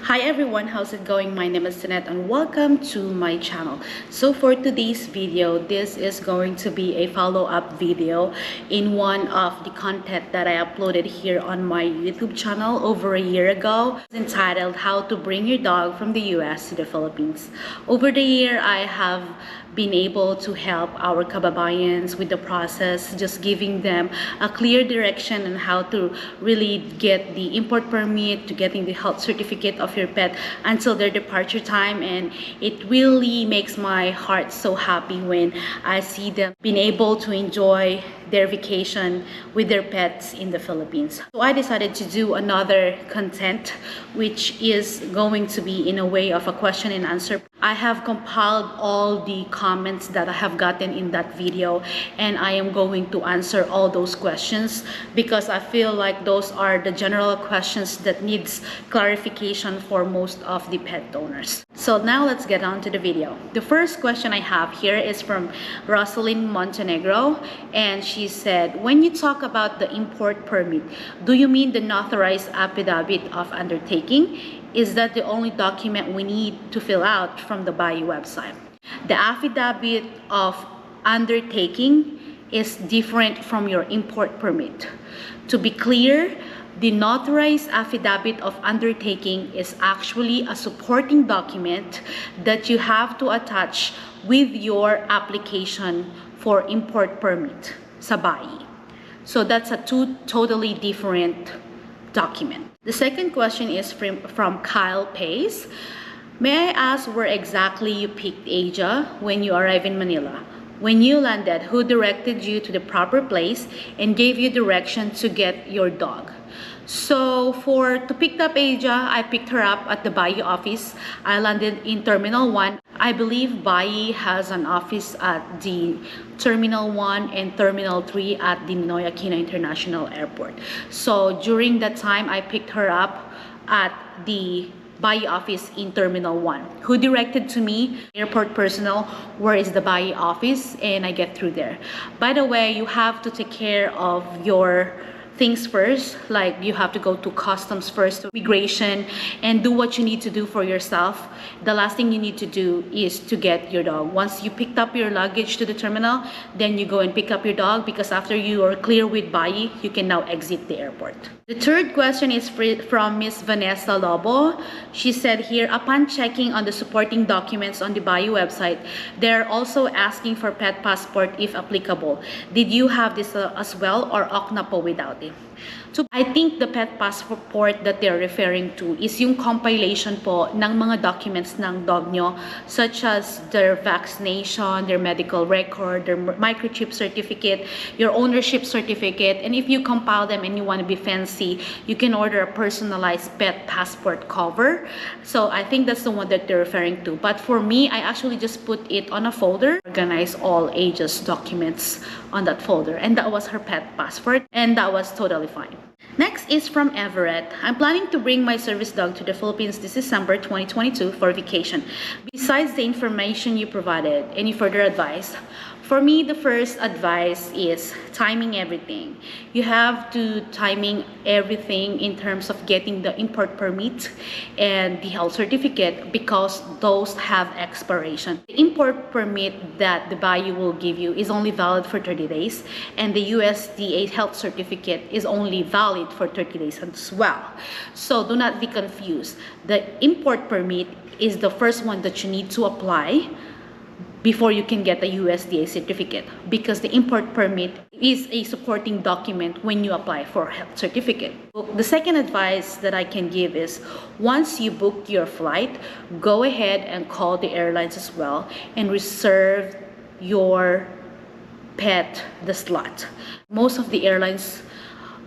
Hi everyone, how's it going? My name is Tonette and welcome to my channel. So for today's video, this is going to be a follow-up video in one of the content that I uploaded here on my YouTube channel over a year ago. It's entitled How to Bring Your Dog from the US to the Philippines. Over the year, I have been able to help our kababayans with the process, just giving them a clear direction on how to really get the import permit, to getting the health certificate of your pet until their departure time. And it really makes my heart so happy when I see them being able to enjoy their vacation with their pets in the Philippines. So I decided to do another content which is going to be in a way of a question and answer. I have compiled all the comments that I have gotten in that video, and I am going to answer all those questions because I feel like those are the general questions that needs clarification for most of the pet owners. So now let's get on to the video. The first question I have here is from Rosalind Montenegro, and she said, when you talk about the import permit, do you mean the notarized affidavit of undertaking? Is that the only document we need to fill out from the Bayou website? The affidavit of undertaking is different from your import permit. To be clear, the notarized affidavit of undertaking is actually a supporting document that you have to attach with your application for import permit sa BAI. So that's a two totally different document. The second question is from Kyle Pace. May I ask where exactly you picked Asia when you arrived in Manila? When you landed, who directed you to the proper place and gave you direction to get your dog? So to pick up Asia, I picked her up at the Bayou office. I landed in Terminal 1. I believe Bayou has an office at the Terminal 1 and Terminal 3 at the Ninoy Aquino International Airport. So during that time, I picked her up at the Bayou office in Terminal 1. Who directed to me, airport personnel, where is the Bayou office, and I get through there. By the way, you have to take care of your things first, like you have to go to customs first, to immigration, and do what you need to do for yourself. The last thing you need to do is to get your dog. Once you picked up your luggage to the terminal, then you go and pick up your dog, because after you are clear with Bayou, you can now exit the airport. The third question is from Miss Vanessa Lobo. She said here, upon checking on the supporting documents on the Bayou website, they're also asking for pet passport if applicable. Did you have this as well, or okna po without it? So I think the pet passport that they're referring to is yung compilation po ng mga documents ng dog nyo, such as their vaccination, their medical record, their microchip certificate, your ownership certificate. And if you compile them and you want to be fancy, you can order a personalized pet passport cover. So I think that's the one that they're referring to. But for me, I actually just put it on a folder, organize all ages documents on that folder, and that was her pet passport, and that was totally fine. Next is from Everett. I'm planning to bring my service dog to the Philippines this December 2022 for vacation. Besides the information you provided, any further advice? For me, the first advice is timing everything. You have to timing everything in terms of getting the import permit and the health certificate, because those have expiration. The import permit that the Bayou will give you is only valid for 30 days, and the USDA health certificate is only valid for 30 days as well. So do not be confused. The import permit is the first one that you need to apply before you can get a USDA certificate, because the import permit is a supporting document when you apply for a health certificate. The second advice that I can give is, once you book your flight, go ahead and call the airlines as well and reserve your pet the slot. Most of the airlines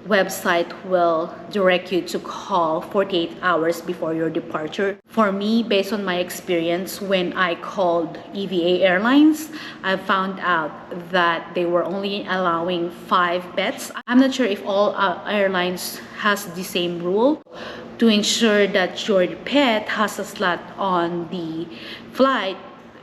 website will direct you to call 48 hours before your departure. For me, based on my experience, when I called EVA Airlines, I found out that they were only allowing 5 pets. I'm not sure if all airlines has the same rule. To ensure that your pet has a slot on the flight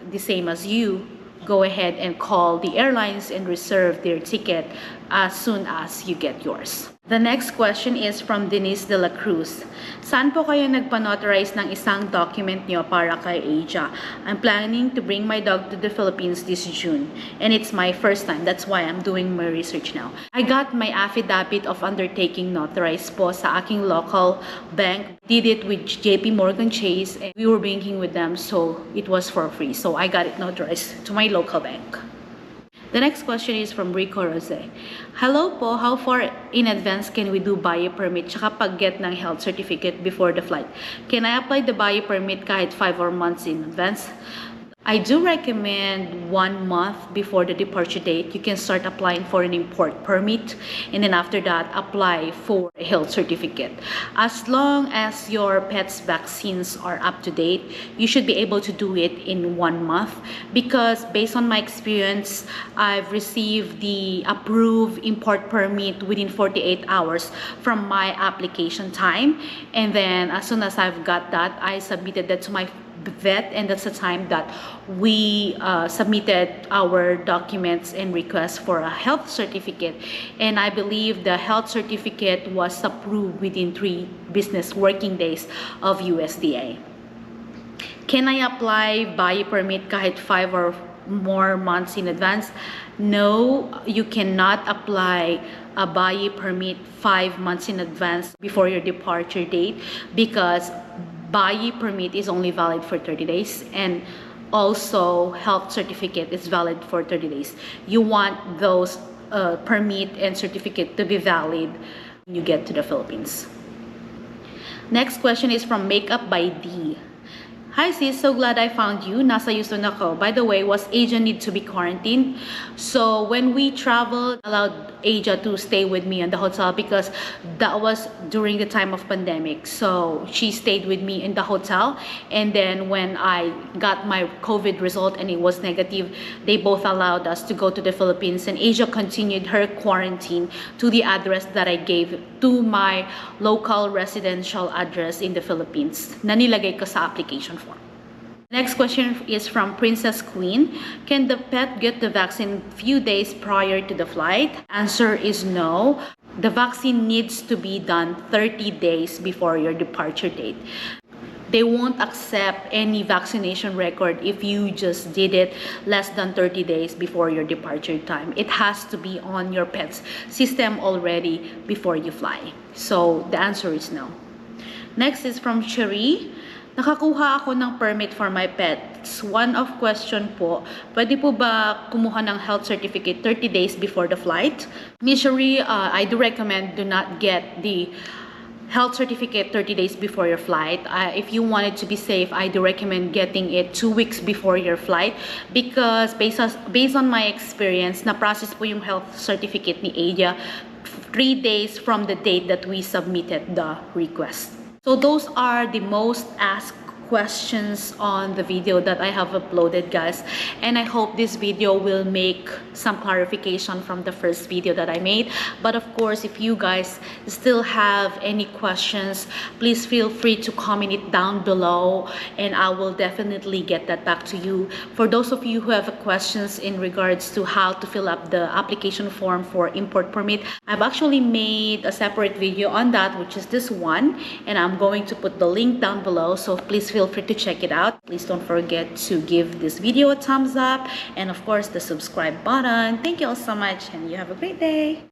the same as you, go ahead and call the airlines and reserve their ticket as soon as you get yours. The next question is from Denise de la Cruz. Saan po kayo nagpa-notarize ng isang document nyo para kay Asia? I'm planning to bring my dog to the Philippines this June, and it's my first time. That's why I'm doing my research now. I got my affidavit of undertaking notarized po sa aking local bank. Did it with JP Morgan Chase, and we were banking with them, so it was for free. So I got it notarized to my local bank. The next question is from Rico Rose. Hello po, how far in advance can we do buyer permit tsaka pag-get ng health certificate before the flight? Can I apply the buyer permit kahit 5 or months in advance? I do recommend 1 month before the departure date. You can start applying for an import permit, and then after that, apply for a health certificate. As long as your pet's vaccines are up to date, you should be able to do it in 1 month, because based on my experience, I've received the approved import permit within 48 hours from my application time, and then as soon as I've got that, I submitted that to my vet, and that's the time that we submitted our documents and requests for a health certificate, and I believe the health certificate was approved within 3 business working days of USDA. Can I apply buyer permit kahit 5 or more months in advance? No, you cannot apply a buyer permit 5 months in advance before your departure date, because buyer permit is only valid for 30 days, and also health certificate is valid for 30 days. You want those permit and certificate to be valid when you get to the Philippines. Next question is from Makeup by D. Hi sis, so glad I found you. Nasa Houston ako. By the way, was Asia need to be quarantined? So when we traveled, allowed Asia to stay with me in the hotel because that was during the time of pandemic. So she stayed with me in the hotel, and then when I got my COVID result and it was negative, they both allowed us to go to the Philippines, and Asia continued her quarantine to the address that I gave to my local residential address in the Philippines na nilagay ko sa application form. Next question is from Princess Queen. Can the pet get the vaccine few days prior to the flight? Answer is no. The vaccine needs to be done 30 days before your departure date. They won't accept any vaccination record if you just did it less than 30 days before your departure time. It has to be on your pet's system already before you fly. So the answer is no. Next is from Cherie. Nakakuha ako ng permit for my pets. One of question po, pwede po ba kumuha ng health certificate 30 days before the flight? Miss Cherie, I do recommend do not get the health certificate 30 days before your flight. If you want it to be safe, I do recommend getting it 2 weeks before your flight, because based on my experience, na-process po yung health certificate ni Asia 3 days from the date that we submitted the request. So those are the most asked questions on the video that I have uploaded, guys, and I hope this video will make some clarification from the first video that I made. But of course, if you guys still have any questions, please feel free to comment it down below, and I will definitely get that back to you. For those of you who have questions in regards to how to fill up the application form for import permit, I've actually made a separate video on that, which is this one, and I'm going to put the link down below, so please feel free to check it out. Please don't forget to give this video a thumbs up, and of course the subscribe button. Thank you all so much, and you have a great day.